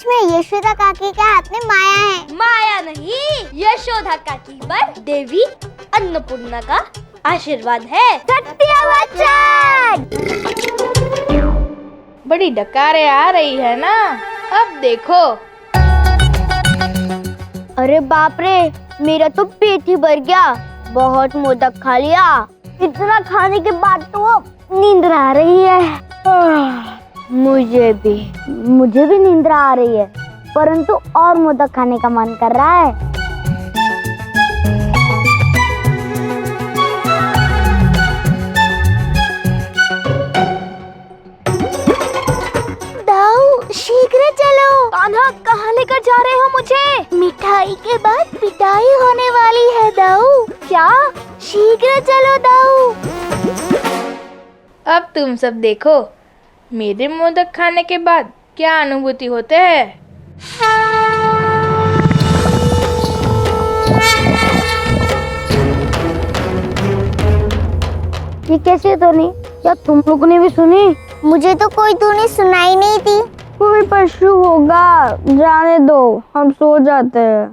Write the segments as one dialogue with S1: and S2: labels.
S1: सच में यशोदा काकी के हाथ में माया है।
S2: माया नहीं, यशोदा काकी पर देवी अन्नपूर्णा का आशीर्वाद है।
S1: सत्यवचन।
S3: बड़ी डकारे आ रही है ना, अब देखो।
S1: अरे बाप रे, मेरा तो पेट ही भर गया। बहुत मोदक खा लिया। इतना खाने के बाद तो अब नींद आ रही है। मुझे भी नींद आ रही है, परंतु और मोदक खाने का मन कर रहा है। शीघ्र चलो।
S2: कान्हा, कहाँ लेकर जा रहे हो मुझे?
S1: मिठाई के बाद पिटाई होने वाली है दाऊ।
S2: क्या?
S1: शीघ्र चलो दाऊ।
S3: अब तुम सब देखो, मेरे मोदक खाने के बाद क्या अनुभूति होते हैं।
S1: ये कैसे धुनी? क्या तुम लोगों ने भी सुनी? मुझे तो कोई धुनी सुनाई नहीं थी। कोई पशु होगा, जाने दो, हम सो जाते हैं।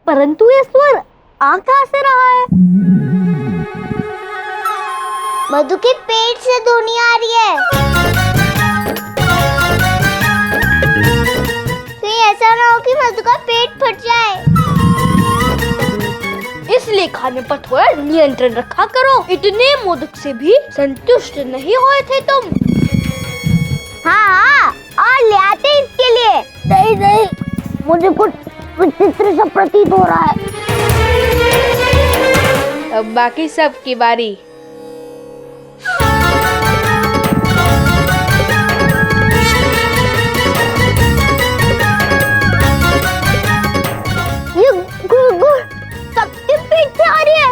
S2: परंतु ये स्वर आ कहाँ से रहा है?
S1: मधु के पेट से ध्वनि आ रही है। कहीं ऐसा ना हो कि मधु का पेट फट जाए।
S2: इसलिए खाने पर थोड़ा नियंत्रण रखा करो। इतने मोदक से भी संतुष्ट नहीं हुए थे तुम।
S1: हाँ, और ले आते इसके लिए। नहीं, मुझे कुछ विचित्र सा प्रतीत हो रहा है।
S3: अब बाकी सब की बारी।
S1: ये गुड़ सबके पेट से आ रही है।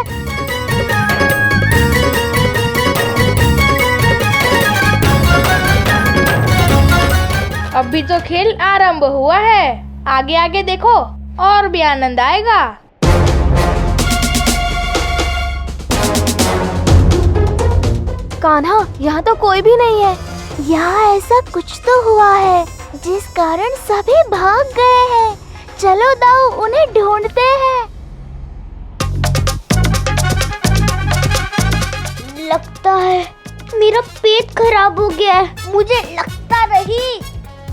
S3: अभी तो खेल आरंभ हुआ है, आगे आगे देखो और भी आनंद आएगा।
S2: कान्हा, यहाँ तो कोई भी नहीं है।
S1: यहाँ ऐसा कुछ तो हुआ है जिस कारण सभी भाग गए हैं। चलो दाऊ, उन्हें ढूंढते हैं। लगता है मेरा पेट खराब हो गया है। मुझे लगता नहीं,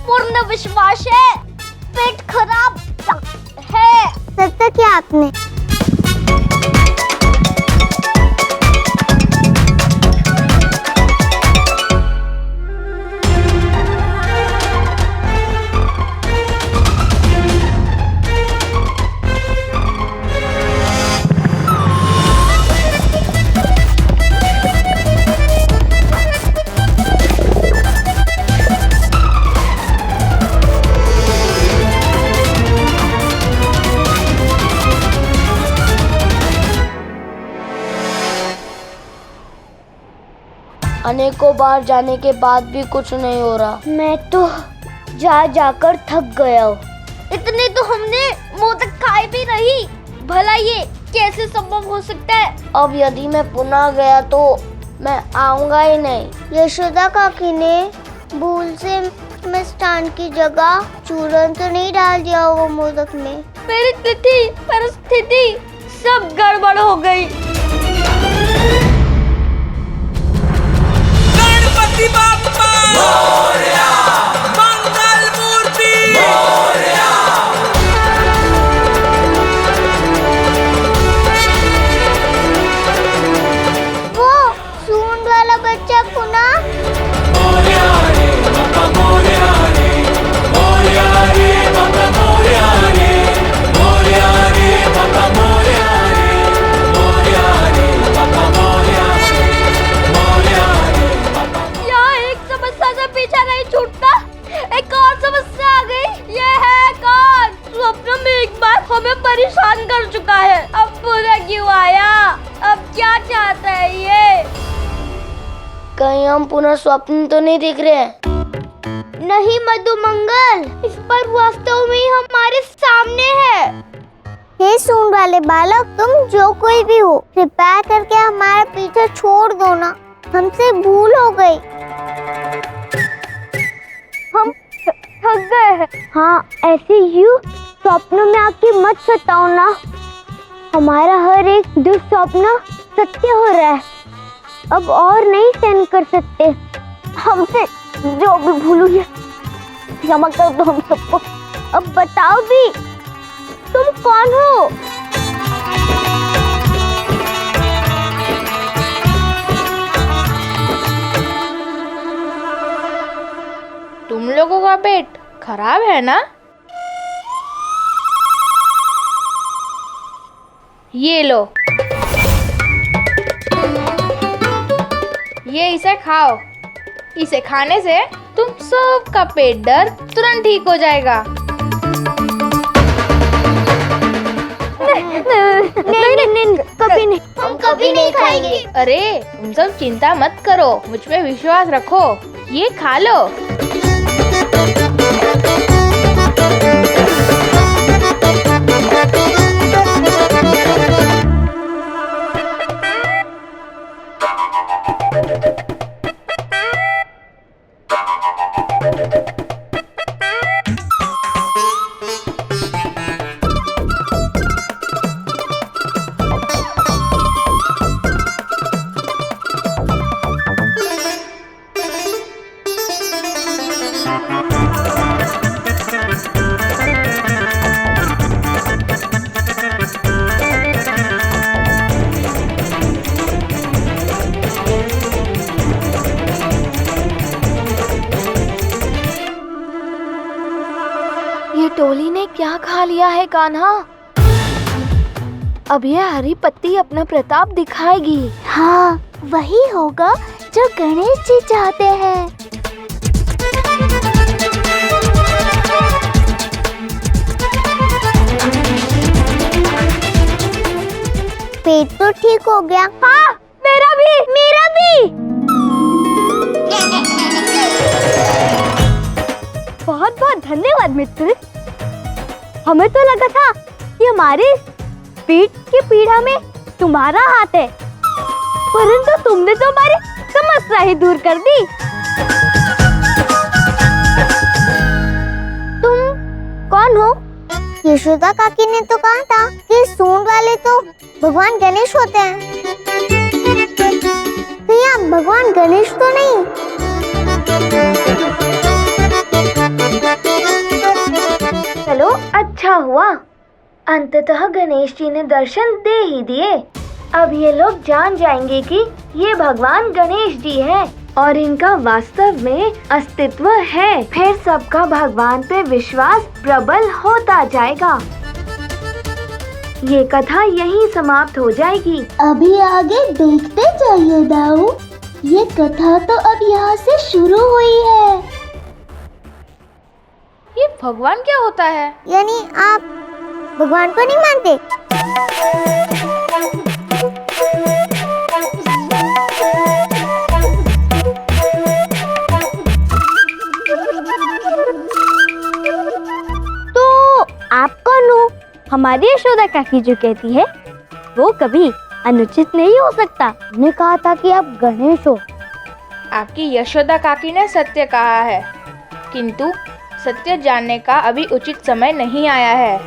S1: पूर्ण विश्वास है पेट खराब है। सत्य क्या आपने?
S2: अनेकों बार जाने के बाद भी कुछ नहीं हो रहा।
S1: मैं तो जाकर थक गया हूँ।
S2: इतने तो हमने मोदक खाए भी नहीं। भला ये कैसे संभव हो सकता है?
S1: अब यदि मैं पुनः गया तो मैं आऊंगा ही नहीं। यशोदा काकी ने भूल से मिष्ठान की जगह चूरन तो नहीं डाल दिया होगा मोदक में?
S2: मेरी तिथि परिस्थिति सब गड़बड़ हो गई।
S4: गणपति बाप्पा मोरया, मंगल मूर्ति मोरया।
S1: वो सूंड वाला बच्चा पुनः
S4: मोरया रे बाप्पा मोरया रे, मोरया रे बाप्पा मोरया रे, मोरया रे बाप्पा मोरया रे, मोरया रे बाप्पा मोरया रे, मोरया रे बाप्पा।
S2: यहाँ एक समस्या से पीछा नहीं छूटता, एक और समस्या आ गई। ये है कौन? स्वप्न में एक बार हमें परेशान कर चुका है, अब पुनः क्यों आया? अब क्या चाहता है ये?
S1: कहीं हम पुनः स्वप्न तो नहीं देख रहे हैं? नहीं मधुमंगल, इस पर वास्तव में हमारे सामने है। हे सूंड वाले बालक, तुम जो कोई भी हो, कृपया करके हमारा पीछा छोड़ दो ना, हमसे भूल हो गई। हम थक गए हैं। हाँ, ऐसे यूं स्वप्नों में आके मत सताओ ना, हमारा हर एक दुस्वप्न सत्य हो रहा है, अब और नहीं सहन कर सकते। हमसे जो भी भूल हुई है क्षमा कर दो हम सबको। अब बताओ भी, तुम कौन हो?
S3: तुम लोगों का पेट खराब है ना? ये लो, ये इसे खाओ। इसे खाने से तुम सबका पेट दर्द तुरंत ठीक हो जाएगा।
S1: नहीं, कभी नहीं, हम कभी नहीं खाएंगे।
S3: अरे तुम सब चिंता मत करो, मुझ पे विश्वास रखो, ये खा लो।
S2: ये टोली ने क्या खा लिया है कान्हा? अब ये हरी पत्ती अपना प्रताप दिखाएगी।
S1: हाँ, वही होगा जो गणेश जी चाहते हैं। पेट तो ठीक हो गया। हाँ, मेरा भी, मेरा भी। बहुत बहुत धन्यवाद मित्र। हमें तो लगा था कि हमारे पेट की पीड़ा में तुम्हारा हाथ है, परंतु तुमने तो हमारी समस्या ही दूर कर दी। तुम कौन हो? यशोदा काकी ने तो कहा था कि सूंड वाले तो भगवान गणेश होते हैं। कहीं आप भगवान गणेश तो नहीं?
S2: चलो, अच्छा हुआ, अंततः गणेश जी ने दर्शन दे ही दिए। अब ये लोग जान जाएंगे कि ये भगवान गणेश जी हैं और इनका वास्तव में अस्तित्व है। फिर सबका भगवान पे विश्वास प्रबल होता जाएगा। ये कथा यहीं समाप्त हो जाएगी।
S1: अभी आगे देखते जाइए दाऊ, ये कथा तो अब यहाँ से शुरू हुई है।
S3: ये भगवान क्या होता है?
S1: यानी आप भगवान को नहीं मानते? तो आप कौन हो? हमारी यशोदा काकी जो कहती है वो कभी अनुचित नहीं हो सकता। हमने कहा था कि आप गणेश हो।
S3: आपकी यशोदा काकी ने सत्य कहा है, किंतु सत्य जानने का अभी उचित समय नहीं आया है।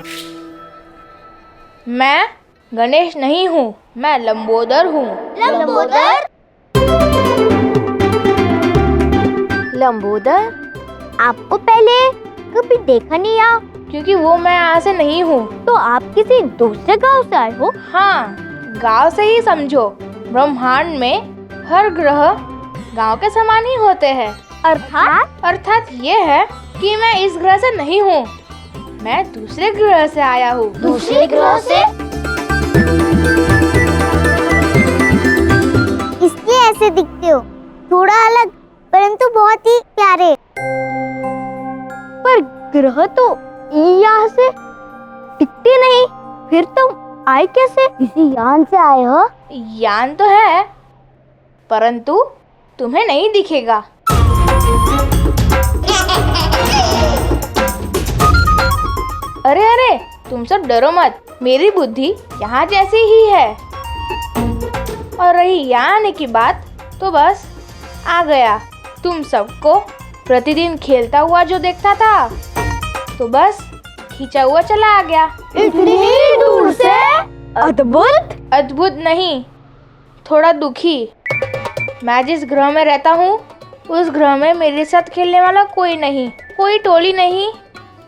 S3: मैं गणेश नहीं हूँ, मैं लंबोदर हूँ।
S1: लंबोदर?
S2: लंबोदर?
S1: आपको पहले कभी देखा नहीं या?
S3: क्योंकि वो मैं यहाँ से नहीं हूँ।
S1: तो आप किसी दूसरे गांव से आए हो?
S3: हाँ, गांव से ही समझो। ब्रह्मांड में हर ग्रह गांव के समान ही होते हैं। अर्थात ये है कि मैं इस ग्रह से नहीं हूँ, मैं दूसरे ग्रह से आया हूँ।
S1: दूसरे ग्रह से? इसलिए ऐसे दिखते हो, थोड़ा अलग परंतु बहुत ही प्यारे। पर ग्रह तो यहाँ से दिखते नहीं, फिर तुम आए कैसे? किसी यान से आए हो?
S3: यान तो है, परंतु तुम्हें नहीं दिखेगा। अरे तुम सब डरो मत, मेरी बुद्धि यहाँ जैसी ही है। और रही यहाँ आने की बात, तो बस आ गया। तुम सबको प्रतिदिन खेलता हुआ जो देखता था, तो बस खींचा हुआ चला आ गया।
S1: इतनी दूर से? अद्भुत।
S3: अद्भुत नहीं, थोड़ा दुखी। मैं जिस ग्रह में रहता हूँ, उस ग्रह में मेरे साथ खेलने वाला कोई नहीं, कोई टोली नहीं,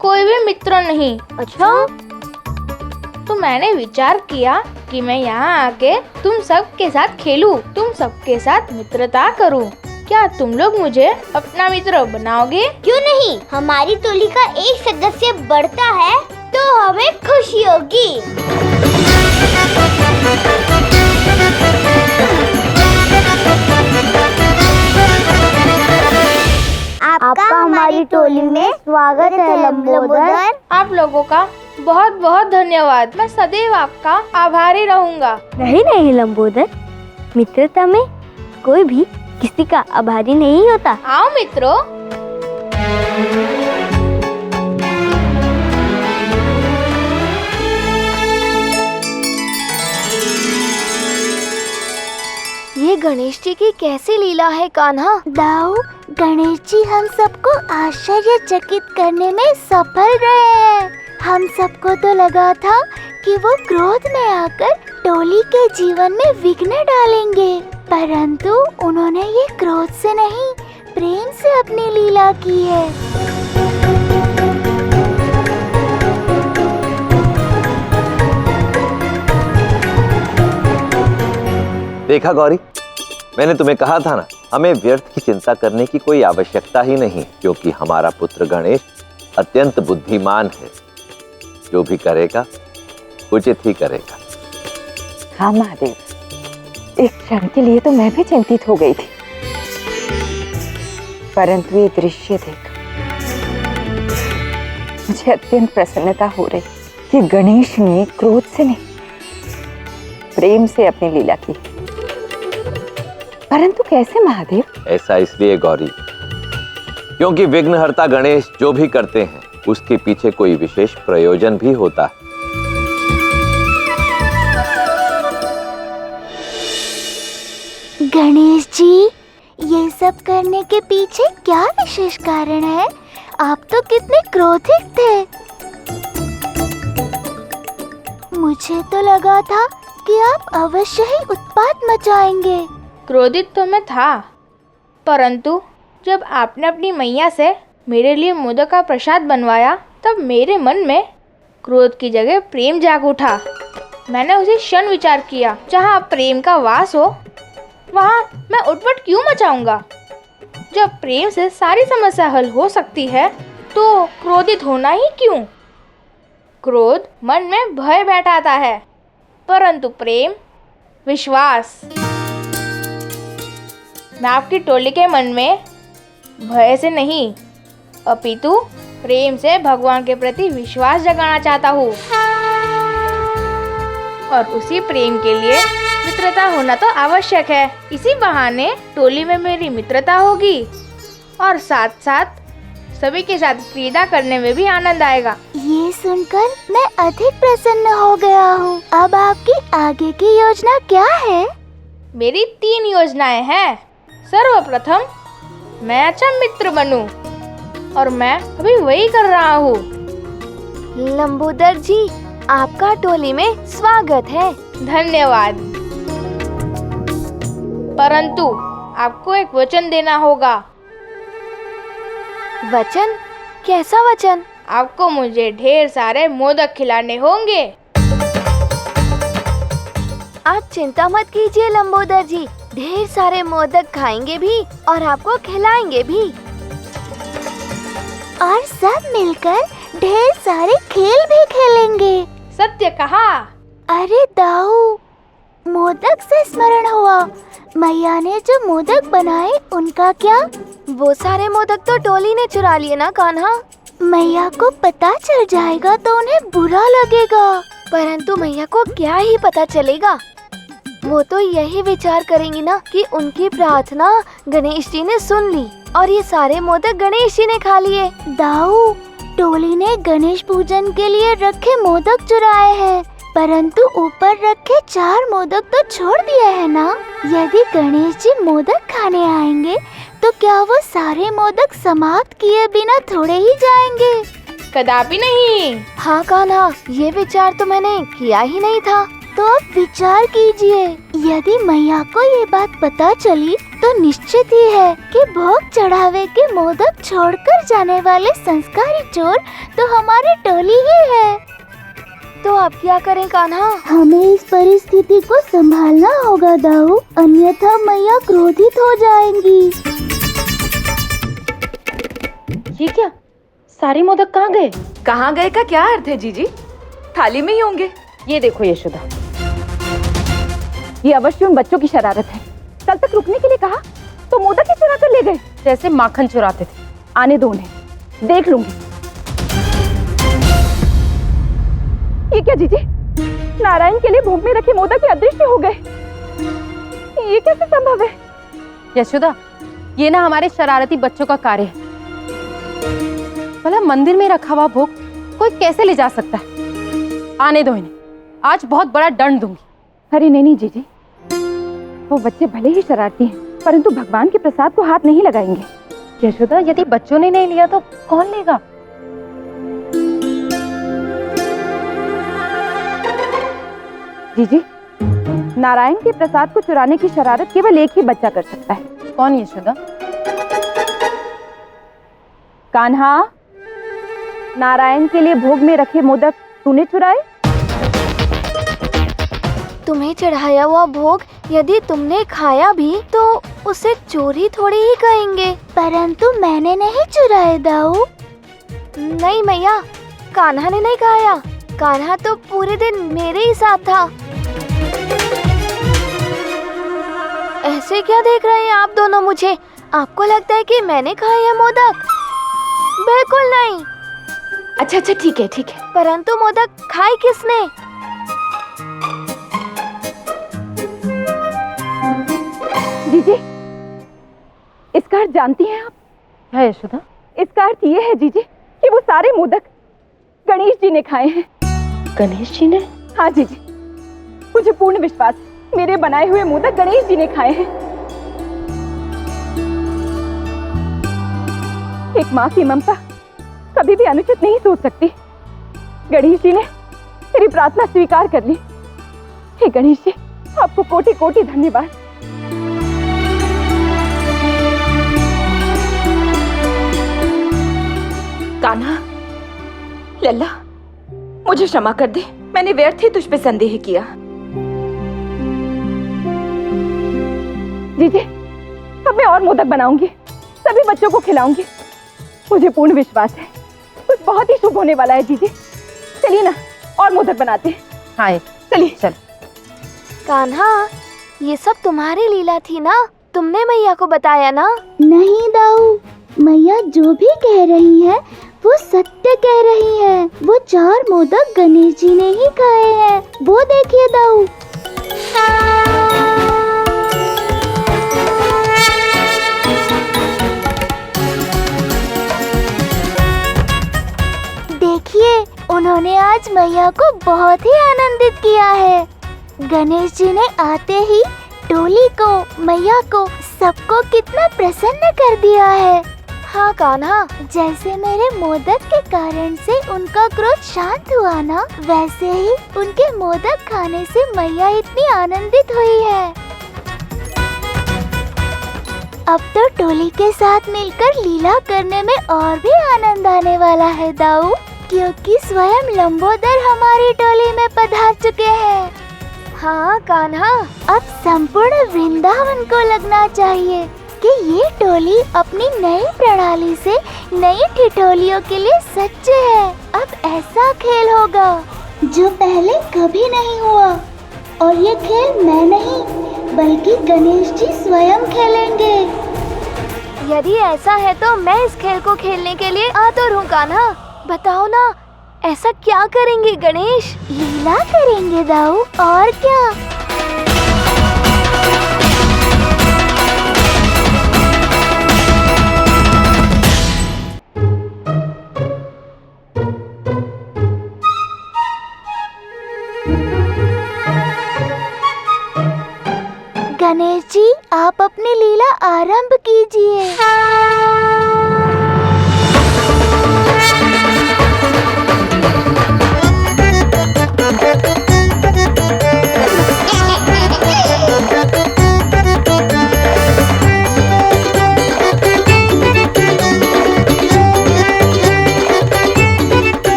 S3: कोई भी मित्र नहीं।
S1: अच्छा?
S3: तो मैंने विचार किया कि मैं यहाँ आके तुम सब के साथ खेलूं, तुम सबके साथ मित्रता करूं। क्या तुम लोग मुझे अपना मित्र बनाओगे?
S1: क्यों नहीं? हमारी टोली का एक सदस्य बढ़ता है तो हमें खुशी होगी। आपका हमारी टोली में स्वागत है लंबोदर।
S3: आप लोगों का बहुत बहुत धन्यवाद। मैं सदैव आपका आभारी रहूंगा।
S1: नहीं लंबोदर, मित्रता में कोई भी किसी का आभारी नहीं होता।
S3: आओ मित्रों।
S2: ये गणेश जी की कैसी लीला है कान्हा?
S1: दाऊ, गणेश जी हम सबको आश्चर्यचकित करने में सफल रहे हैं। हम सबको तो लगा था कि वो क्रोध में आकर टोली के जीवन में विघ्न डालेंगे, परंतु उन्होंने ये क्रोध से नहीं, प्रेम से अपनी लीला की है।
S5: देखा गौरी, मैंने तुम्हें कहा था ना, हमें व्यर्थ की चिंता करने की कोई आवश्यकता ही नहीं, क्योंकि हमारा पुत्र गणेश अत्यंत बुद्धिमान है। जो भी करेगा उचित ही करेगा।
S6: हाँ महादेव, एक क्षण के लिए तो मैं भी चिंतित हो गई थी, परंतु ये दृश्य देख मुझे अत्यंत प्रसन्नता हो रही कि गणेश ने क्रोध से नहीं, प्रेम से अपनी लीला की। परंतु कैसे महादेव?
S5: ऐसा इसलिए गौरी, क्योंकि विघ्नहर्ता गणेश जो भी करते हैं उसके पीछे कोई विशेष प्रयोजन भी होता है।
S1: गणेश जी, ये सब करने के पीछे क्या विशेष कारण है? आप तो कितने क्रोधित थे। मुझे तो लगा था कि आप अवश्य ही उत्पात मचाएंगे।
S3: क्रोधित तो मैं था, परंतु जब आपने अपनी मैया से मेरे लिए मोदक का प्रसाद बनवाया, तब मेरे मन में क्रोध की जगह प्रेम जाग उठा। मैंने उसी क्षण विचार किया, जहाँ प्रेम का वास हो वहाँ मैं उठपट क्यों मचाऊंगा। जब प्रेम से सारी समस्या हल हो सकती है, तो क्रोधित होना ही क्यों। क्रोध मन में भय बैठाता है, परंतु प्रेम विश्वास। मैं आपकी टोली के मन में भय से नहीं, अपितु प्रेम से भगवान के प्रति विश्वास जगाना चाहता हूँ। और उसी प्रेम के लिए मित्रता होना तो आवश्यक है। इसी बहाने टोली में मेरी मित्रता होगी और साथ साथ सभी के साथ क्रीड़ा करने में भी आनंद आएगा।
S1: ये सुनकर मैं अधिक प्रसन्न हो गया हूँ। अब आपकी आगे की योजना क्या है?
S3: मेरी 3 योजनाएं हैं। सर्वप्रथम, मैं अच्छा मित्र बनूं, और मैं अभी वही कर रहा हूँ।
S2: लंबोदर जी, आपका टोली में स्वागत है।
S3: धन्यवाद। परंतु आपको एक वचन देना होगा।
S2: वचन? कैसा वचन?
S3: आपको मुझे ढेर सारे मोदक खिलाने होंगे।
S2: आप चिंता मत कीजिए लंबोदर जी, ढेर सारे मोदक खाएंगे भी और आपको खिलाएंगे भी।
S1: और सब मिलकर ढेर सारे खेल भी खेलेंगे।
S3: सत्य कहा।
S1: अरे दाऊ, मोदक से स्मरण हुआ, मैया ने जो मोदक बनाए उनका क्या?
S2: वो सारे मोदक तो टोली ने चुरा लिए ना कान्हा।
S1: मैया को पता चल जाएगा तो उन्हें बुरा लगेगा।
S2: परंतु मैया को क्या ही पता चलेगा। वो तो यही विचार करेंगी ना कि उनकी प्रार्थना गणेश जी ने सुन ली और ये सारे मोदक गणेश जी ने खा लिए।
S1: दाऊ, टोली ने गणेश पूजन के लिए रखे मोदक चुराए हैं, परंतु ऊपर रखे 4 मोदक तो छोड़ दिए है ना। यदि गणेश जी मोदक खाने आएंगे तो क्या वो सारे मोदक समाप्त किए बिना थोड़े ही जाएंगे?
S3: कदापि नहीं।
S1: हाँ कान्हा, ये विचार तो मैंने किया ही नहीं था। तो अब विचार कीजिए, यदि मैया को ये बात पता चली तो निश्चित ही है कि भोग चढ़ावे के मोदक छोड़कर जाने वाले संस्कारी चोर तो हमारी टोली ही है। तो आप क्या करें कान्हा? हमें इस परिस्थिति को संभालना होगा दाऊ, अन्यथा मैया क्रोधित हो जाएंगी।
S6: ये क्या, सारे मोदक कहाँ गए? कहाँ गए का क्या अर्थ है जीजी? थाली में ही होंगे। ये देखो यशोदा, ये अवश्य उन बच्चों की शरारत है। कल तक रुकने के लिए कहा तो मोदक ही चुरा कर ले गए, जैसे माखन चुराते थे। आने दो उन्हें, देख लूंगी। ये क्या जीजी, नारायण के लिए भोग में रखे मोदक ही अदृश्य हो गए। ये कैसे संभव है?
S7: यशोदा, ये ना हमारे शरारती बच्चों का कार्य है। भला मंदिर में रखा हुआ भोग कोई कैसे ले जा सकता है? आने दो इन्हें, आज बहुत बड़ा दंड दूंगी।
S6: अरे नहीं जीजी, वो बच्चे भले ही शरारती हैं, परंतु भगवान के प्रसाद को हाथ नहीं लगाएंगे।
S7: यशोदा, यदि बच्चों ने नहीं लिया तो कौन लेगा?
S6: जीजी, नारायण के प्रसाद को चुराने की शरारत केवल एक ही बच्चा कर सकता है।
S7: कौन यशोदा?
S6: कान्हा, नारायण के लिए भोग में रखे मोदक तूने चुराए?
S1: तुम्हें चढ़ाया हुआ भोग यदि तुमने खाया भी तो उसे चोरी थोड़ी ही कहेंगे। परंतु मैंने नहीं चुराए दाऊ। नहीं मैया, कान्हा ने नहीं खाया। कान्हा तो पूरे दिन मेरे ही साथ था। ऐसे क्या देख रहे हैं आप दोनों मुझे? आपको लगता है कि मैंने खाए हैं मोदक? बिल्कुल नहीं।
S6: अच्छा अच्छा, ठीक है ठीक है।
S1: परंतु मोदक खाए किसने?
S6: जीजी, इसका अर्थ जानती हैं आप?
S7: क्या यशोदा?
S6: इसका अर्थ ये है जीजी कि वो सारे मोदक गणेश जी ने खाए हैं।
S7: गणेश जी ने?
S6: हाँ जीजी, मुझे पूर्ण विश्वास है, मेरे बनाए हुए मोदक गणेश जी ने खाए हैं। एक माँ की ममता कभी भी अनुचित नहीं सोच सकती। गणेश जी ने मेरी प्रार्थना स्वीकार कर ली। हे गणेश जी, आपको कोटि कोटि धन्यवाद।
S8: कान्हा, लल्ला, मुझे क्षमा कर दे, मैंने व्यर्थ ही तुझ पे संदेह किया।
S6: जीजी, अब मैं और मोदक बनाऊंगी, सभी बच्चों को खिलाऊंगी। मुझे पूर्ण विश्वास है कुछ बहुत ही शुभ होने वाला है। जीजी, चलिए ना और मोदक बनाते हैं।
S7: हाँ
S6: चलिए।
S7: चल।
S1: कान्हा, ये सब तुम्हारी लीला थी ना? तुमने मैया को बताया ना? नहीं दाऊ, मैया जो भी कह रही है वो सत्य कह रही है। वो 4 मोदक गणेश जी ने ही खाए हैं। वो देखिए दाऊ। देखिए, उन्होंने आज मैया को बहुत ही आनंदित किया है। गणेश जी ने आते ही टोली को, मैया को, सबको कितना प्रसन्न कर दिया है। हाँ कान्हा, जैसे मेरे मोदक के कारण से उनका क्रोध शांत हुआ ना, वैसे ही उनके मोदक खाने से मैया इतनी आनंदित हुई है। अब तो टोली के साथ मिलकर लीला करने में और भी आनंद आने वाला है दाऊ, क्योंकि स्वयं लंबोदर हमारी टोली में पधार चुके हैं। हाँ कान्हा, अब संपूर्ण वृंदावन को लगना चाहिए कि ये टोली अपनी नई प्रणाली से नई ठिठोलियों के लिए सच्चे है। अब ऐसा खेल होगा जो पहले कभी नहीं हुआ, और ये खेल मैं नहीं बल्कि गणेश जी स्वयं खेलेंगे। यदि ऐसा है तो मैं इस खेल को खेलने के लिए आतुर हूँ कान्हा। बताओ ना, ऐसा क्या करेंगे गणेश? लीला करेंगे दाऊ, और क्या। गणेश जी, आप अपनी लीला आरंभ कीजिए।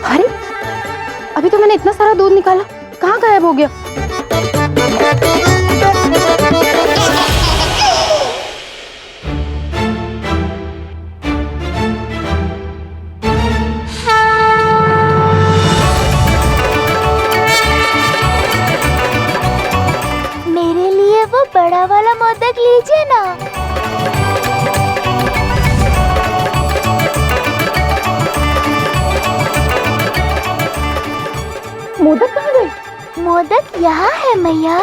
S7: अरे अभी तो मैंने इतना सारा दूध निकाला, कहाँ गायब हो गया?
S1: मेरे लिए वो बड़ा वाला मोदक लीजिए ना।
S6: मोदक कहाँ गए?
S1: मोदक यहाँ है मैया।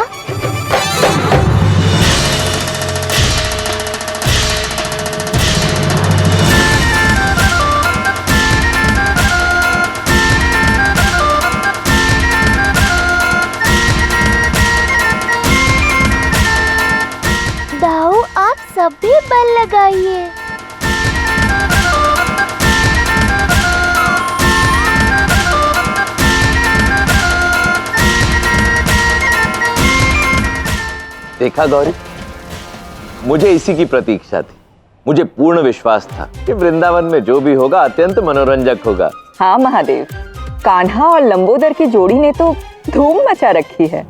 S1: दाऊ, आप सब भी बल लगाइए।
S5: देखा गौरी, मुझे इसी की प्रतीक्षा थी। मुझे पूर्ण विश्वास था कि वृंदावन में जो भी होगा अत्यंत मनोरंजक होगा।
S6: हाँ महादेव, कान्हा और लंबोदर की जोड़ी ने तो धूम मचा रखी है।